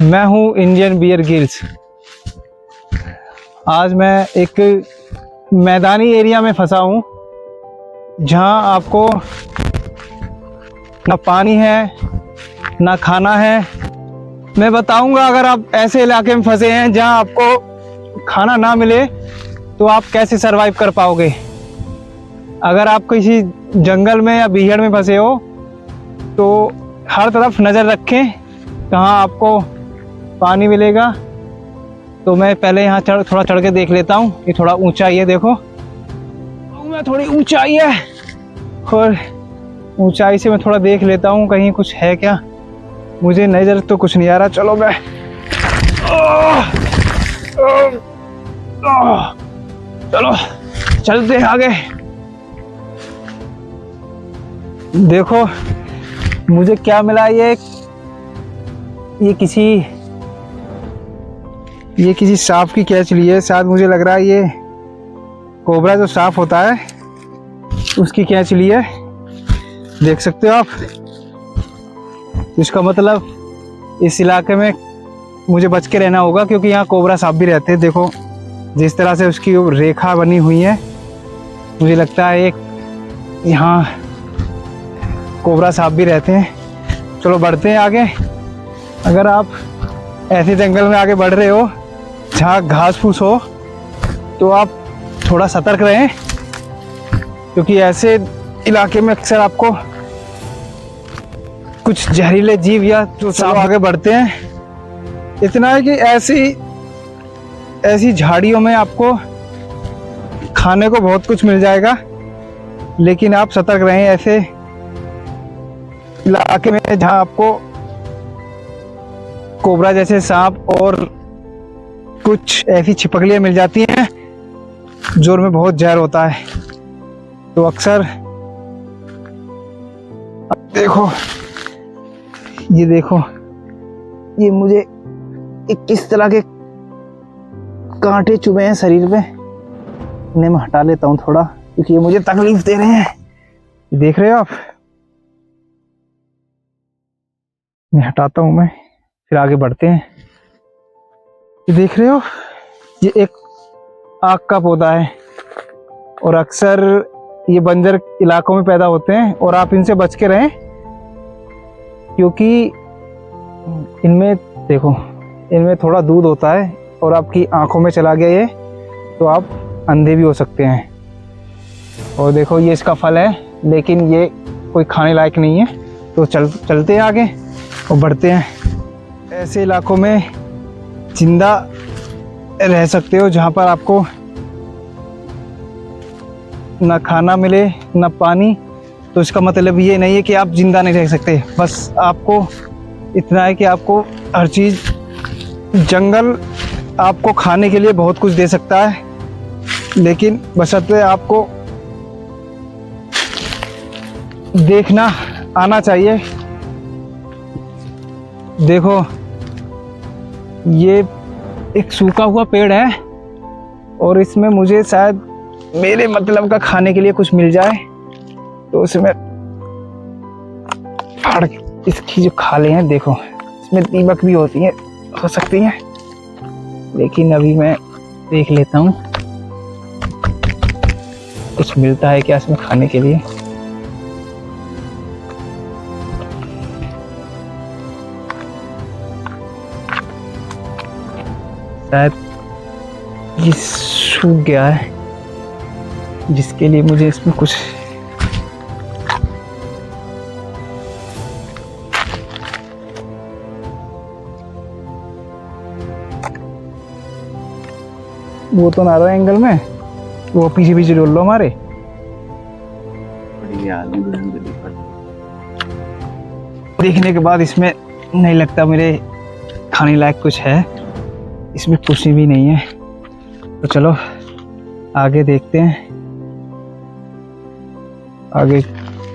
मैं हूँ Indian Bear Grylls. आज मैं एक मैदानी एरिया में फंसा हूँ जहाँ आपको ना पानी है ना खाना है। मैं बताऊंगा अगर आप ऐसे इलाके में फंसे हैं जहाँ आपको खाना ना मिले तो आप कैसे सरवाइव कर पाओगे। अगर आप किसी जंगल में या बीहड़ में फंसे हो तो हर तरफ नज़र रखें कहाँ आपको पानी मिलेगा। तो मैं पहले यहाँ थोड़ा चढ़ के देख लेता हूँ। ये थोड़ा ऊंचाई है, देखो मैं थोड़ी ऊंचाई है और ऊंचाई से मैं थोड़ा देख लेता हूँ कहीं कुछ है क्या। मुझे नज़र तो कुछ नहीं आ रहा। चलो मैं चलो चलते हैं आगे। देखो मुझे क्या मिला। ये किसी सांप की कैचली है शायद। मुझे लग रहा है ये कोबरा जो सांप होता है उसकी कैचली है। देख सकते हो आप। इसका मतलब इस इलाके में मुझे बच के रहना होगा क्योंकि यहाँ कोबरा सांप भी रहते हैं। देखो जिस तरह से उसकी रेखा बनी हुई है, मुझे लगता है एक यहाँ कोबरा सांप भी रहते हैं। चलो बढ़ते हैं आगे। अगर आप ऐसे जंगल में आगे बढ़ रहे हो जहाँ घास फूस हो तो आप थोड़ा सतर्क रहें क्योंकि ऐसे इलाके में अक्सर आपको कुछ जहरीले जीव या तो सांप। आगे बढ़ते हैं। इतना है कि ऐसी झाड़ियों में आपको खाने को बहुत कुछ मिल जाएगा, लेकिन आप सतर्क रहें ऐसे इलाके में जहाँ आपको कोबरा जैसे सांप और कुछ ऐसी छिपकलियाँ मिल जाती हैं जो उनमें बहुत जहर होता है। तो अक्सर देखो ये मुझे एक किस तरह के कांटे चुभे हैं शरीर पे। इन्हें मैं हटा लेता हूँ थोड़ा क्योंकि ये मुझे तकलीफ दे रहे हैं। देख रहे हो आप। इन्हें हटाता हूँ मैं, फिर आगे बढ़ते हैं। ये देख रहे हो ये एक आक का पौधा है और अक्सर ये बंजर इलाकों में पैदा होते हैं और आप इनसे बच के रहें क्योंकि इनमें देखो इनमें थोड़ा दूध होता है और आपकी आंखों में चला गया ये तो आप अंधे भी हो सकते हैं। और देखो ये इसका फल है लेकिन ये कोई खाने लायक नहीं है। तो चलते हैं आगे और बढ़ते हैं। ऐसे इलाकों में जिंदा रह सकते हो जहाँ पर आपको ना खाना मिले ना पानी। तो इसका मतलब ये नहीं है कि आप जिंदा नहीं रह सकते। बस आपको इतना है कि आपको हर चीज़, जंगल आपको खाने के लिए बहुत कुछ दे सकता है, लेकिन बशर्ते आपको देखना आना चाहिए। देखो ये एक सूखा हुआ पेड़ है और इसमें मुझे शायद मेरे मतलब का खाने के लिए कुछ मिल जाए तो उसमें फाड़ इसकी जो खाले हैं देखो इसमें दीमक भी होती है, हो सकती है, लेकिन अभी मैं देख लेता हूँ कुछ मिलता है क्या इसमें खाने के लिए। शायद ये सूख गया है जिसके लिए मुझे इसमें कुछ वो तो ना रहा एंगल में, वो पीछे पीछे डोल लो हमारे। देखने के बाद इसमें नहीं लगता मेरे खाने लायक कुछ है, इसमें कुछ भी नहीं है। तो चलो आगे देखते हैं। आगे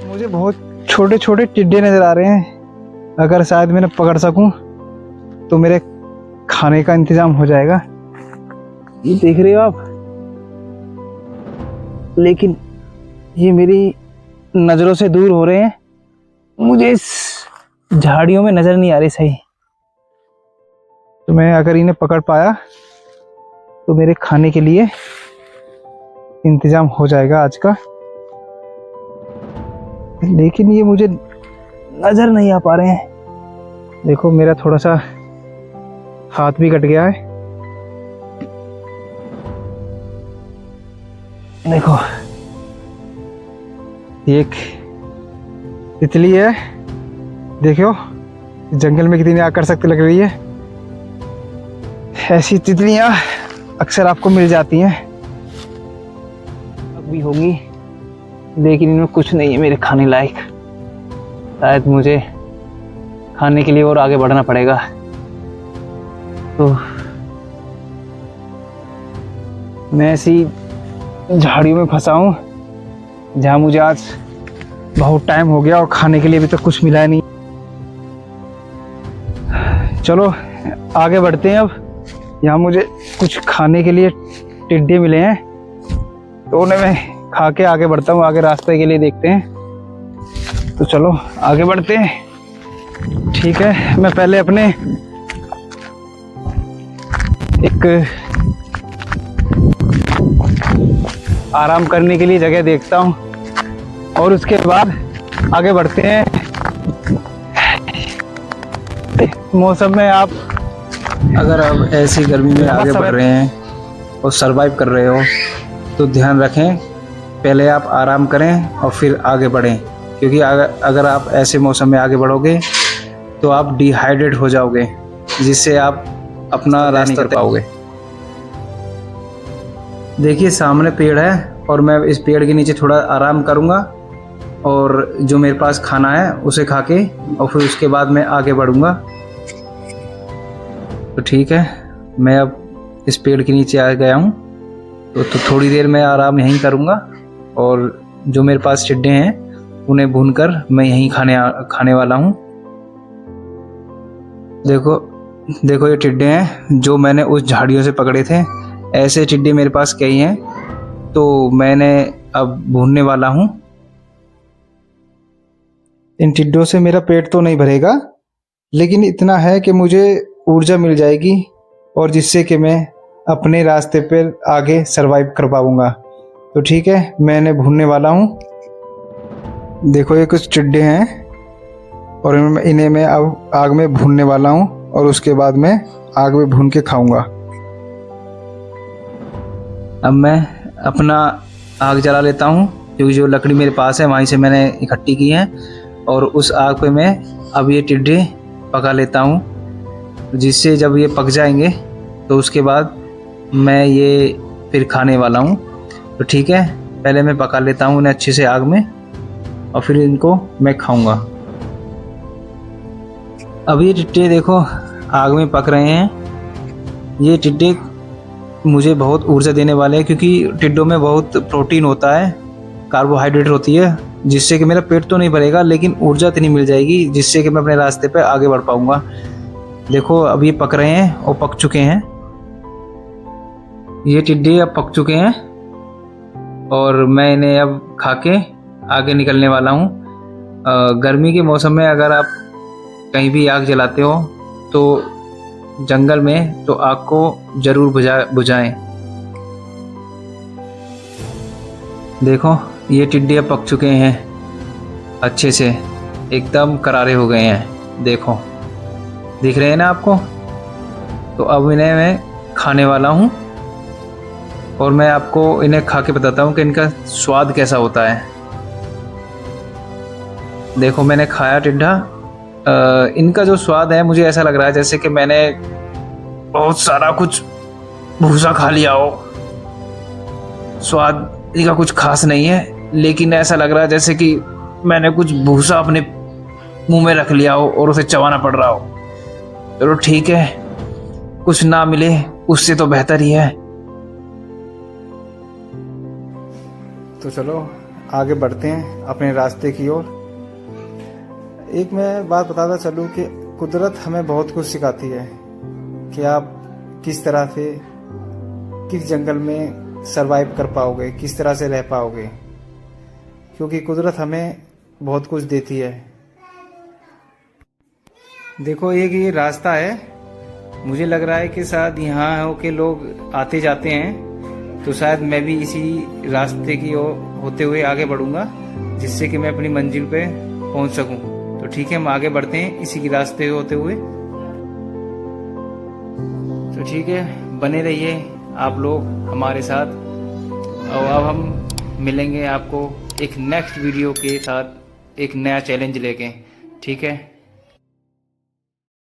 मुझे बहुत छोटे छोटे टिड्डे नजर आ रहे हैं। अगर शायद मैं पकड़ सकूं तो मेरे खाने का इंतजाम हो जाएगा। ये देख रहे हो आप, लेकिन ये मेरी नज़रों से दूर हो रहे हैं। मुझे इस झाड़ियों में नज़र नहीं आ रही सही। तो मैं अगर इन्हें पकड़ पाया तो मेरे खाने के लिए इंतजाम हो जाएगा आज का। लेकिन ये मुझे नजर नहीं आ पा रहे हैं। देखो मेरा थोड़ा सा हाथ भी कट गया है। देखो ये एक तितली है, देखो जंगल में कितनी आकर्षक लग रही है। ऐसी तितलियां अक्सर आपको मिल जाती हैं, अब भी होंगी, लेकिन इनमें कुछ नहीं है मेरे खाने लायक। शायद मुझे खाने के लिए और आगे बढ़ना पड़ेगा। तो मैं ऐसी झाड़ियों में फंसा हूँ जहाँ मुझे आज बहुत टाइम हो गया और खाने के लिए अभी तक कुछ मिला नहीं। चलो आगे बढ़ते हैं। अब यहाँ मुझे कुछ खाने के लिए टिड्डे मिले हैं, तो उन्हें मैं खा के आगे बढ़ता हूँ। आगे रास्ते के लिए देखते हैं। तो चलो आगे बढ़ते हैं। ठीक है, मैं पहले अपने एक आराम करने के लिए जगह देखता हूँ और उसके बाद आगे बढ़ते हैं। मौसम में आप अगर आप ऐसी गर्मी में आगे बढ़ रहे हैं और सरवाइव कर रहे हो तो ध्यान रखें, पहले आप आराम करें और फिर आगे बढ़ें, क्योंकि अगर आप ऐसे मौसम में आगे बढ़ोगे तो आप डिहाइड्रेट हो जाओगे, जिससे आप अपना रास्ता नहीं कर पाओगे। देखिए सामने पेड़ है और मैं इस पेड़ के नीचे थोड़ा आराम करूंगा और जो मेरे पास खाना है उसे खा के और फिर उसके बाद मैं आगे बढ़ूंगा। तो ठीक है, मैं अब इस पेड़ के नीचे आ गया हूँ, तो थोड़ी देर मैं आराम यहीं करूंगा और जो मेरे पास टिड्डे हैं उन्हें भूनकर मैं यहीं खाने वाला हूँ। देखो ये टिड्डे हैं जो मैंने उस झाड़ियों से पकड़े थे। ऐसे टिड्डे मेरे पास कई हैं, तो मैंने अब भूनने वाला हूँ। इन टिड्डों से मेरा पेट तो नहीं भरेगा, लेकिन इतना है कि मुझे ऊर्जा मिल जाएगी और जिससे कि मैं अपने रास्ते पर आगे सरवाइव कर पाऊंगा। तो ठीक है, मैं इन्हें भूनने वाला हूँ। देखो ये कुछ टिड्डे हैं और इन्हें मैं अब आग में भूनने वाला हूँ और उसके बाद मैं आग में भून के खाऊंगा। अब मैं अपना आग जला लेता हूँ, क्योंकि जो लकड़ी मेरे पास है वहीं से मैंने इकट्ठी की है, और उस आग पे मैं अब ये टिड्डे पका लेता हूँ, जिससे जब ये पक जाएंगे तो उसके बाद मैं ये फिर खाने वाला हूँ। तो ठीक है, पहले मैं पका लेता हूँ इन्हें अच्छे से आग में और फिर इनको मैं खाऊंगा। अब ये टिड्डे देखो आग में पक रहे हैं। ये टिड्डे मुझे बहुत ऊर्जा देने वाले हैं, क्योंकि टिड्डों में बहुत प्रोटीन होता है, कार्बोहाइड्रेट होती है, जिससे कि मेरा पेट तो नहीं भरेगा लेकिन ऊर्जा इतनी मिल जाएगी जिससे कि मैं अपने रास्ते पे आगे बढ़ पाऊंगा। देखो अब ये पक रहे हैं और पक चुके हैं। ये टिड्डे अब पक चुके हैं और मैं इन्हें अब खा के आगे निकलने वाला हूँ। गर्मी के मौसम में अगर आप कहीं भी आग जलाते हो तो जंगल में तो आग को जरूर बुझाएं। देखो ये टिड्डे अब पक चुके हैं अच्छे से, एकदम करारे हो गए हैं। देखो दिख रहे हैं ना आपको। तो अब इन्हें मैं खाने वाला हूँ और मैं आपको इन्हें खा के बताता हूँ कि इनका स्वाद कैसा होता है। देखो मैंने खाया टिड्डा। इनका जो स्वाद है मुझे ऐसा लग रहा है जैसे कि मैंने बहुत सारा कुछ भूसा खा लिया हो। स्वाद इनका कुछ खास नहीं है, लेकिन ऐसा लग रहा है जैसे कि मैंने कुछ भूसा अपने मुंह में रख लिया हो और उसे चबाना पड़ रहा हो। चलो ठीक है, कुछ ना मिले उससे तो बेहतर ही है। तो चलो आगे बढ़ते हैं अपने रास्ते की ओर। एक मैं बात बताता चलूँ कि कुदरत हमें बहुत कुछ सिखाती है कि आप किस तरह से किस जंगल में सरवाइव कर पाओगे, किस तरह से रह पाओगे, क्योंकि कुदरत हमें बहुत कुछ देती है। देखो एक ये रास्ता है मुझे लग रहा है कि शायद यहाँ हो के लोग आते जाते हैं, तो शायद मैं भी इसी रास्ते की ओर होते हुए आगे बढ़ूंगा, जिससे कि मैं अपनी मंजिल पे पहुंच सकूं। तो ठीक है, हम आगे बढ़ते हैं इसी की रास्ते होते हुए। तो ठीक है, बने रहिए आप लोग हमारे साथ, और अब हम मिलेंगे आपको एक नेक्स्ट वीडियो के साथ, एक नया चैलेंज लेके। ठीक है।